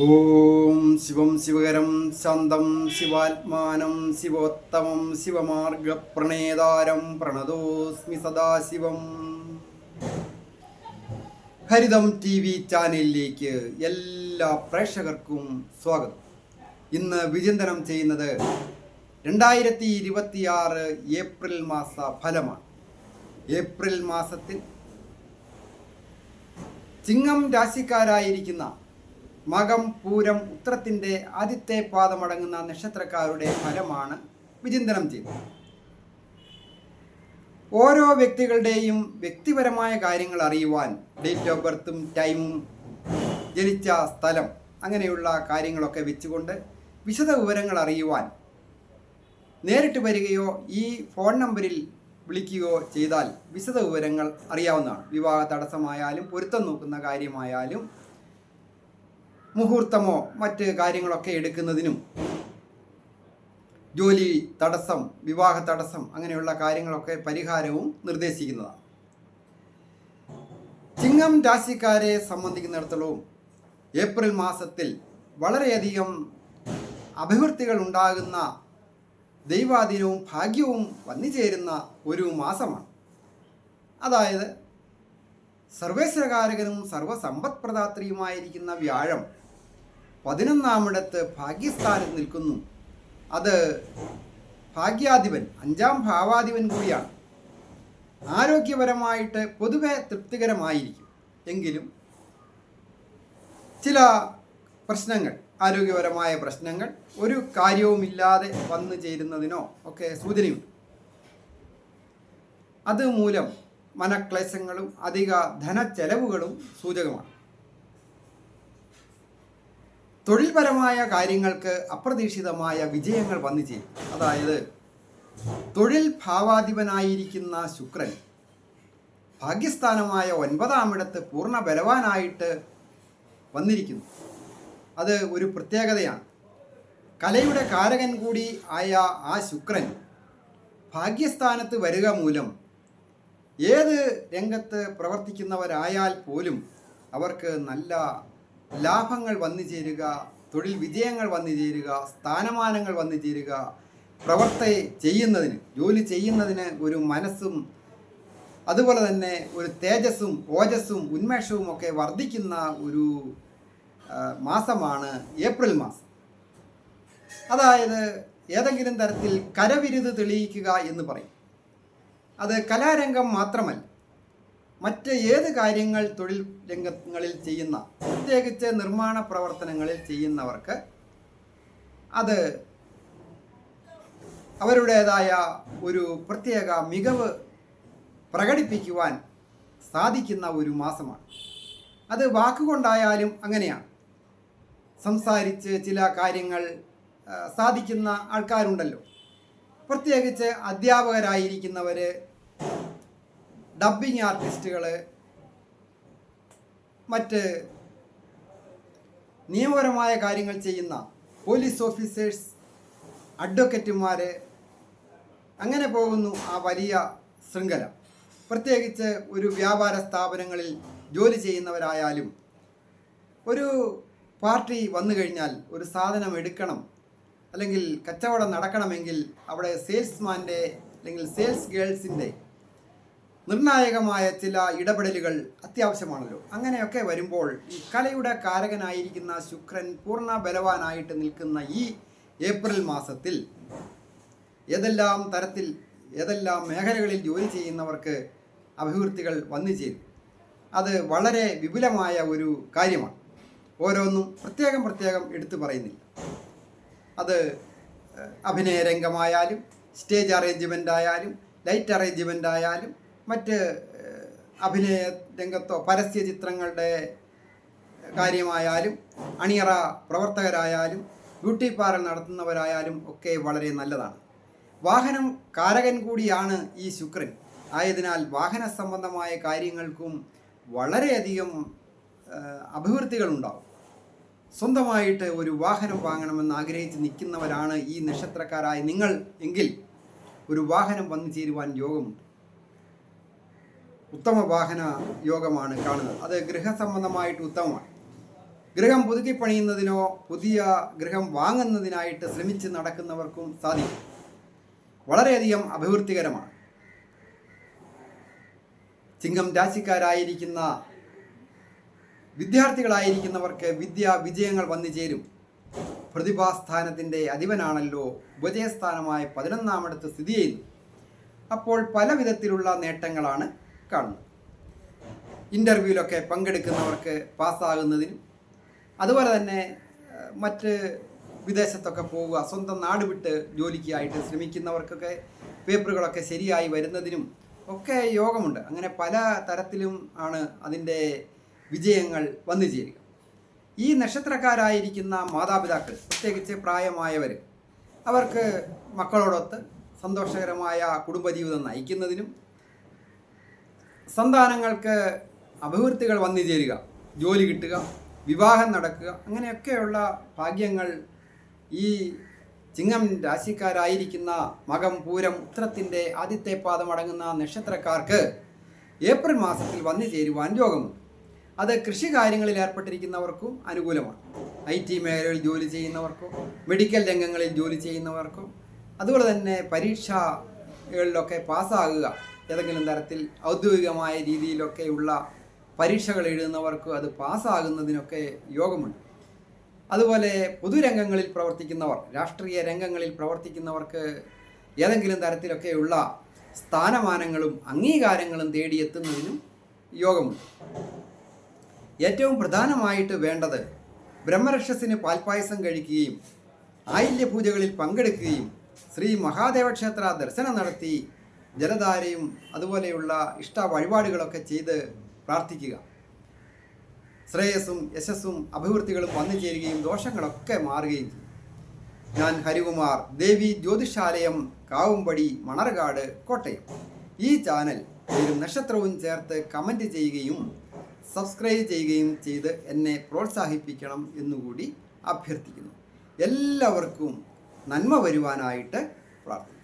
ഓം ശിവം ശിവകരം ശാന്തം ശിവാത്മാനം ശിവോത്തമം ശിവമാർഗപ്രണേതാരം പ്രണതോസ്മി സദാശിവം. ഹരിതം TV ചാനലിലേക്ക് എല്ലാ പ്രേക്ഷകർക്കും സ്വാഗതം. ഇന്ന് വിചിന്തനം ചെയ്യുന്നത് 2026 ഏപ്രിൽ മാസ ഫലമാണ്. ഏപ്രിൽ മാസത്തിൽ ചിങ്ങം രാശിക്കാരായിരിക്കുന്ന മകം, പൂരം, ഉത്രത്തിൻ്റെ ആദ്യത്തെ പാദമടങ്ങുന്ന നക്ഷത്രക്കാരുടെ ഫലമാണ് വിചിന്തനം ചെയ്യുന്നത്. ഓരോ വ്യക്തികളുടെയും വ്യക്തിപരമായ കാര്യങ്ങൾ അറിയുവാൻ ഡേറ്റ് ഓഫ് ബർത്തും ടൈമും, ജനിച്ച സ്ഥലം, അങ്ങനെയുള്ള കാര്യങ്ങളൊക്കെ വെച്ചുകൊണ്ട് വിശദ വിവരങ്ങൾ അറിയുവാൻ നേരിട്ട് വരികയോ ഈ ഫോൺ നമ്പറിൽ വിളിക്കുകയോ ചെയ്താൽ വിശദ വിവരങ്ങൾ അറിയാവുന്നതാണ്. വിവാഹ തടസ്സമായാലും പൊരുത്തം നോക്കുന്ന കാര്യമായാലും മുഹൂർത്തമോ മറ്റ് കാര്യങ്ങളൊക്കെ എടുക്കുന്നതിനും, ജോലി തടസ്സം, വിവാഹ തടസ്സം, അങ്ങനെയുള്ള കാര്യങ്ങളൊക്കെ പരിഹാരവും നിർദ്ദേശിക്കുന്നതാണ്. ചിങ്ങം രാശിക്കാരെ സംബന്ധിക്കുന്നിടത്തോളം ഏപ്രിൽ മാസത്തിൽ വളരെയധികം അഭിവൃദ്ധികൾ ഉണ്ടാകുന്ന, ദൈവാധീനവും ഭാഗ്യവും വന്നുചേരുന്ന ഒരു മാസമാണ്. അതായത് സർവേശ്വരകാരകനും സർവസമ്പത്പ്രദാത്രിയുമായിരിക്കുന്ന വ്യാഴം 11-ാമിടത്ത് ഭാഗ്യസ്ഥാനത്ത് നിൽക്കുന്നു. അത് ഭാഗ്യാധിപൻ, 5-ാം ഭാവാധിപൻ കൂടിയാണ്. ആരോഗ്യപരമായിട്ട് പൊതുവെ തൃപ്തികരമായിരിക്കും. എങ്കിലും ചില പ്രശ്നങ്ങൾ, ആരോഗ്യപരമായ പ്രശ്നങ്ങൾ ഒരു കാര്യവുമില്ലാതെ വന്നു ചേരുന്നതിനോ ഒക്കെ സൂചനയുണ്ട്. അതുമൂലം മനക്ലേശങ്ങളും അധിക ധനച്ചെലവുകളും സൂചകമാണ്. തൊഴിൽപരമായ കാര്യങ്ങൾക്ക് അപ്രതീക്ഷിതമായ വിജയങ്ങൾ വന്നു ചേരും. അതായത് തൊഴിൽ ഭാവാധിപനായിരിക്കുന്ന ശുക്രൻ ഭാഗ്യസ്ഥാനമായ 9-ാമിടത്ത് പൂർണ്ണ ബലവാനായിട്ട് വന്നിരിക്കുന്നു. അത് ഒരു പ്രത്യേകതയാണ്. കലയുടെ കാരകൻ കൂടി ആയ ആ ശുക്രൻ ഭാഗ്യസ്ഥാനത്ത് വരിക മൂലം ഏത് രംഗത്ത് പ്രവർത്തിക്കുന്നവരായാൽ പോലും അവർക്ക് നല്ല ലാഭങ്ങൾ വന്നു ചേരുക, തൊഴിൽ വിജയങ്ങൾ വന്നു ചേരുക, സ്ഥാനമാനങ്ങൾ വന്നു ചേരുക, പ്രവർത്തി ചെയ്യുന്നതിന്, ജോലി ചെയ്യുന്നതിന് ഒരു മനസ്സും അതുപോലെ തന്നെ ഒരു തേജസ്സും ഓജസ്സും ഉന്മേഷവും ഒക്കെ വർദ്ധിക്കുന്ന ഒരു മാസമാണ് ഏപ്രിൽ മാസം. അതായത് ഏതെങ്കിലും തരത്തിൽ കരവിരുത് തെളിയിക്കുക എന്ന് പറയും. അത് കലാരംഗം മാത്രമല്ല, മറ്റ് ഏത് കാര്യങ്ങൾ തൊഴിൽ രംഗങ്ങളിൽ ചെയ്യുന്ന, പ്രത്യേകിച്ച് നിർമ്മാണ പ്രവർത്തനങ്ങളിൽ ചെയ്യുന്നവർക്ക് അത് അവരുടേതായ ഒരു പ്രത്യേക മികവ് പ്രകടിപ്പിക്കുവാൻ സാധിക്കുന്ന ഒരു മാസമാണ്. അത് വാക്കുകൊണ്ടായാലും അങ്ങനെയാണ്. സംസാരിച്ച് ചില കാര്യങ്ങൾ സാധിക്കുന്ന ആൾക്കാരുണ്ടല്ലോ. പ്രത്യേകിച്ച് അധ്യാപകരായിരിക്കുന്നവർ, ഡബ്ബിംഗ് ആർട്ടിസ്റ്റുകൾ, മറ്റ് നിയമപരമായ കാര്യങ്ങൾ ചെയ്യുന്ന പോലീസ് ഓഫീസേഴ്സ്, അഡ്വക്കറ്റുമാർ, അങ്ങനെ പോകുന്നു ആ വലിയ ശൃംഖല. പ്രത്യേകിച്ച് ഒരു വ്യാപാര സ്ഥാപനങ്ങളിൽ ജോലി ചെയ്യുന്നവരായാലും ഒരു പാർട്ടി വന്നു കഴിഞ്ഞാൽ ഒരു സാധനം എടുക്കണം അല്ലെങ്കിൽ കച്ചവടം നടക്കണമെങ്കിൽ അവിടെ സെയിൽസ്മാൻ്റെ അല്ലെങ്കിൽ സെയിൽസ് ഗേൾസിൻ്റെ നിർണായകമായ ചില ഇടപെടലുകൾ അത്യാവശ്യമാണല്ലോ. അങ്ങനെയൊക്കെ വരുമ്പോൾ ഈ കലയുടെ കാരകനായിരിക്കുന്ന ശുക്രൻ പൂർണ്ണ ബലവാനായിട്ട് നിൽക്കുന്ന ഈ ഏപ്രിൽ മാസത്തിൽ ഏതെല്ലാം തരത്തിൽ, ഏതെല്ലാം മേഖലകളിൽ ജോലി ചെയ്യുന്നവർക്ക് അഭിവൃദ്ധികൾ വന്നു ചേരും. അത് വളരെ വിപുലമായ ഒരു കാര്യമാണ്. ഓരോന്നും പ്രത്യേകം എടുത്തു പറയുന്നില്ല. അത് അഭിനയ രംഗമായാലും, സ്റ്റേജ് അറേഞ്ച്മെൻ്റ് ആയാലും, ലൈറ്റ് അറേഞ്ച്മെൻ്റ് ആയാലും, മറ്റ് അഭിനയ രംഗത്തോ പരസ്യ ചിത്രങ്ങളുടെ കാര്യമായാലും, അണിയറ പ്രവർത്തകരായാലും, ബ്യൂട്ടി പാർലർ നടത്തുന്നവരായാലും ഒക്കെ വളരെ നല്ലതാണ്. വാഹനം കാരകൻ കൂടിയാണ് ഈ ശുക്രൻ. ആയതിനാൽ വാഹന സംബന്ധമായ കാര്യങ്ങൾക്കും വളരെയധികം അഭിവൃദ്ധികളുണ്ടാവും. സ്വന്തമായിട്ട് ഒരു വാഹനം വാങ്ങണമെന്ന് ആഗ്രഹിച്ച് നിൽക്കുന്നവരാണ് ഈ നക്ഷത്രക്കാരായ നിങ്ങൾ എങ്കിൽ ഒരു വാഹനം വന്നു ചേരുവാൻ യോഗമുണ്ട്. ഉത്തമ വാഹന യോഗമാണ് കാണുന്നത്. അത് ഗൃഹസംബന്ധമായിട്ട് ഉത്തമമാണ്. ഗൃഹം പുതുക്കി പണിയുന്നതിനോ പുതിയ ഗൃഹം വാങ്ങുന്നതിനായിട്ട് ശ്രമിച്ച് നടക്കുന്നവർക്കും സാധിക്കും. വളരെയധികം അഭിവൃദ്ധികരമാണ്. ചിങ്ങം രാശിക്കാരായിരിക്കുന്ന വിദ്യാർത്ഥികളായിരിക്കുന്നവർക്ക് വിജയങ്ങൾ വന്നു ചേരും. പ്രതിഭാസ്ഥാനത്തിൻ്റെ അധിപനാണല്ലോ ഉപജയസ്ഥാനമായ 11-ാമിടത്ത് സ്ഥിതി ചെയ്യുന്നു. അപ്പോൾ പല വിധത്തിലുള്ള നേട്ടങ്ങളാണ് കാണുന്നത്. ഇൻ്റർവ്യൂവിലൊക്കെ പങ്കെടുക്കുന്നവർക്ക് പാസ്സാകുന്നതിനും, അതുപോലെ തന്നെ മറ്റ് വിദേശത്തൊക്കെ പോവുക, സ്വന്തം നാട് വിട്ട് ജോലിക്കായിട്ട് ശ്രമിക്കുന്നവർക്കൊക്കെ പേപ്പറുകളൊക്കെ ശരിയായി വരുന്നതിനും ഒക്കെ യോഗമുണ്ട്. അങ്ങനെ പല തരത്തിലും ആണ് അതിൻ്റെ വിജയങ്ങൾ വന്നു ചേരുക. ഈ നക്ഷത്രക്കാരായിരിക്കുന്ന മാതാപിതാക്കൾ, പ്രത്യേകിച്ച് പ്രായമായവർ, അവർക്ക് മക്കളോടൊത്ത് സന്തോഷകരമായ കുടുംബജീവിതം നയിക്കുന്നതിനും സന്താനങ്ങൾക്ക് അഭിവൃദ്ധികൾ വന്നു ചേരുക, ജോലി കിട്ടുക, വിവാഹം നടക്കുക, അങ്ങനെയൊക്കെയുള്ള ഭാഗ്യങ്ങൾ ഈ ചിങ്ങം രാശിക്കാരായിരിക്കുന്ന മകം, പൂരം, ഉത്രത്തിൻ്റെ ആദ്യത്തെ പാദം അടങ്ങുന്ന നക്ഷത്രക്കാർക്ക് ഏപ്രിൽ മാസത്തിൽ വന്നു ചേരുവാൻ യോഗമുണ്ട്. അത് കൃഷി കാര്യങ്ങളിൽ ഏർപ്പെട്ടിരിക്കുന്നവർക്കും അനുകൂലമാണ്. IT മേഖലകളിൽ ജോലി ചെയ്യുന്നവർക്കും, മെഡിക്കൽ രംഗങ്ങളിൽ ജോലി ചെയ്യുന്നവർക്കും, അതുപോലെ തന്നെ പരീക്ഷകളിലൊക്കെ പാസ്സാകുക, ഏതെങ്കിലും തരത്തിൽ ഔദ്യോഗികമായ രീതിയിലൊക്കെയുള്ള പരീക്ഷകൾ എഴുതുന്നവർക്ക് അത് പാസ്സാകുന്നതിനൊക്കെ യോഗമുണ്ട്. അതുപോലെ പൊതുരംഗങ്ങളിൽ പ്രവർത്തിക്കുന്നവർ, രാഷ്ട്രീയ രംഗങ്ങളിൽ പ്രവർത്തിക്കുന്നവർക്ക് ഏതെങ്കിലും തരത്തിലൊക്കെയുള്ള സ്ഥാനമാനങ്ങളും അംഗീകാരങ്ങളും തേടിയെത്തുന്നതിനും യോഗമുണ്ട്. ഏറ്റവും പ്രധാനമായിട്ട് വേണ്ടത് ബ്രഹ്മരക്ഷസിന് പാൽപ്പായസം കഴിക്കുകയും ആയില്യപൂജകളിൽ പങ്കെടുക്കുകയും ശ്രീ മഹാദേവക്ഷേത്ര ദർശനം നടത്തി ജലധാരയും അതുപോലെയുള്ള ഇഷ്ട വഴിപാടുകളൊക്കെ ചെയ്ത് പ്രാർത്ഥിക്കുക. ശ്രേയസ്സും യശസ്സും അഭിവൃദ്ധികളും വന്നു ചേരുകയും ദോഷങ്ങളൊക്കെ മാറുകയും ചെയ്യും. ഞാൻ ഹരികുമാർ, ദേവി ജ്യോതിഷാലയം, കാവുംപടി, മണർകാട്, കോട്ടയം. ഈ ചാനൽ ഒരു നക്ഷത്രവും ചേർത്ത് കമൻറ്റ് ചെയ്യുകയും സബ്സ്ക്രൈബ് ചെയ്യുകയും ചെയ്ത് എന്നെ പ്രോത്സാഹിപ്പിക്കണം എന്നുകൂടി അഭ്യർത്ഥിക്കുന്നു. എല്ലാവർക്കും നന്മ വരുവാനായിട്ട് പ്രാർത്ഥിക്കുന്നു.